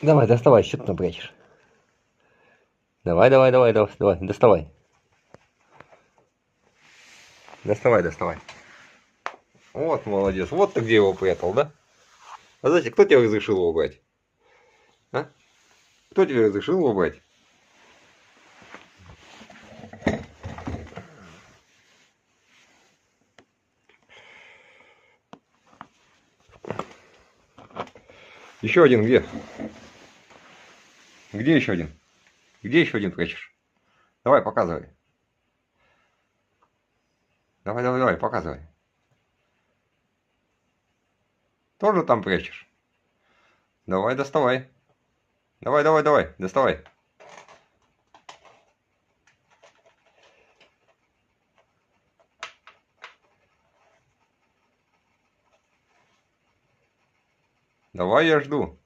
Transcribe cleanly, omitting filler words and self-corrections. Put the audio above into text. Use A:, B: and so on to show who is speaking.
A: Давай, доставай, что ты там прячешь? Давай, давай, давай, давай, давай, доставай. Доставай, доставай. Вот молодец. Вот ты где его прятал, да? А знаете, кто тебе разрешил его брать? А? Кто тебе разрешил его брать? Еще один где? Где еще один? Где еще один прячешь? Давай, показывай. Давай, давай, давай, показывай. Тоже там прячешь? Давай, доставай. Давай, давай, давай, доставай. Давай, я жду.